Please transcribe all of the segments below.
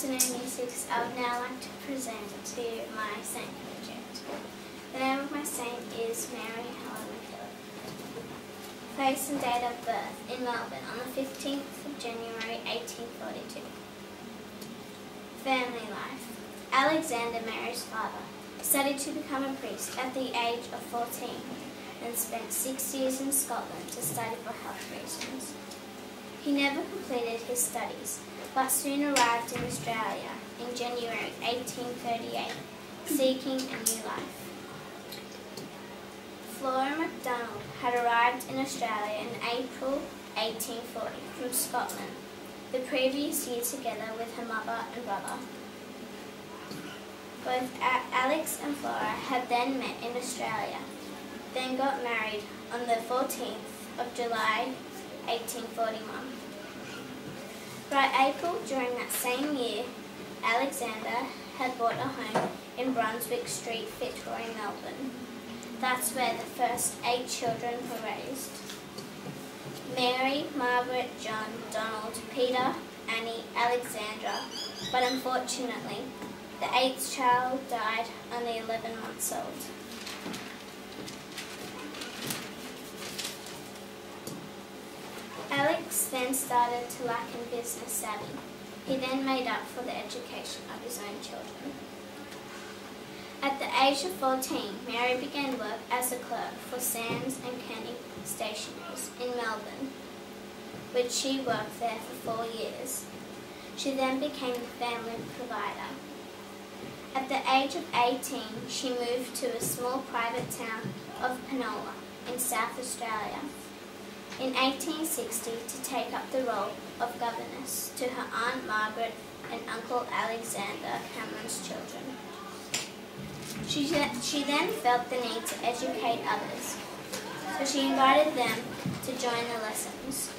afternoon, Year 6. I would now like to present to you my saint project. The name of my saint is Mary Helen McKillop. Place and date of birth in Melbourne on the 15th of January 1842. Family life. Alexander, Mary's father, studied to become a priest at the age of 14 and spent 6 years in Scotland to study for health reasons. He never completed his studies, but soon arrived in Australia in January 1838, seeking a new life. Flora MacDonald had arrived in Australia in April 1840 from Scotland, the previous year together with her mother and brother. Both Alex and Flora had then met in Australia, then got married on the 14th of July 1841. By April during that same year, Alexander had bought a home in Brunswick Street, Fitzroy, Melbourne. That's where the first 8 children were raised. Mary, Margaret, John, Donald, Peter, Annie, Alexandra, but unfortunately, the 8th child died only 11 months old. Alex then started to lack in business savvy. He then made up for the education of his own children. At the age of 14, Mary began work as a clerk for Sands and Kenny Stationeries in Melbourne, which she worked there for 4 years. She then became the family provider. At the age of 18, she moved to a small private town of Penola in South Australia in 1860 to take up the role of governess to her Aunt Margaret and Uncle Alexander Cameron's children. She then felt the need to educate others, so she invited them to join the lessons.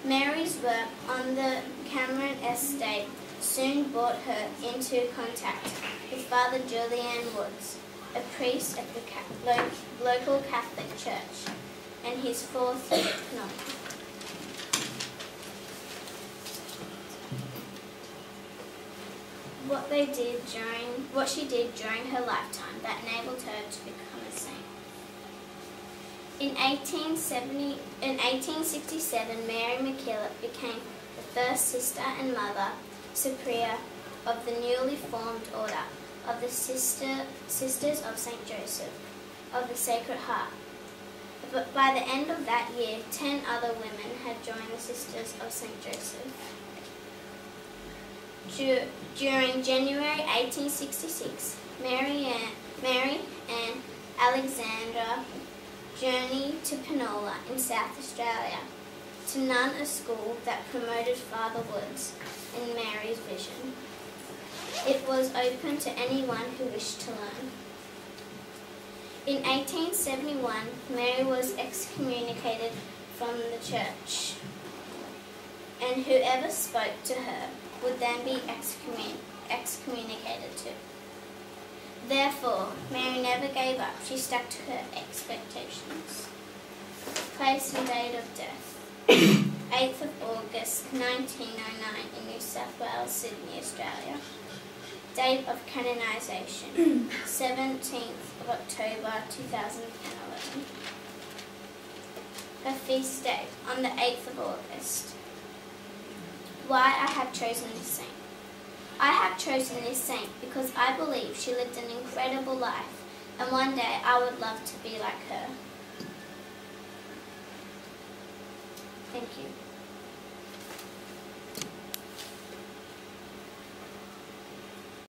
Mary's work on the Cameron estate soon brought her into contact with Father Julian Woods, a priest at the local Catholic church, and his 4th Penola. What she did during her lifetime that enabled her to become a saint. In 1867, Mary McKillop became the first sister and mother superior of the newly formed order of the Sisters of St. Joseph of the Sacred Heart. But by the end of that year, 10 other women had joined the Sisters of St. Joseph. During January 1866, Mary and Alexandra journeyed to Penola in South Australia to run a school that promoted Father Woods and Mary's vision. It was open to anyone who wished to learn. In 1871, Mary was excommunicated from the church, and whoever spoke to her would then be excommunicated too. Therefore, Mary never gave up. She stuck to her expectations. Place and date of death. 8th of August 1909 in New South Wales, Sydney, Australia. Date of canonisation, 17th of October 2011. Her feast date, on the 8th of August. Why I have chosen this saint. I have chosen this saint because I believe she lived an incredible life, and one day I would love to be like her. Thank you.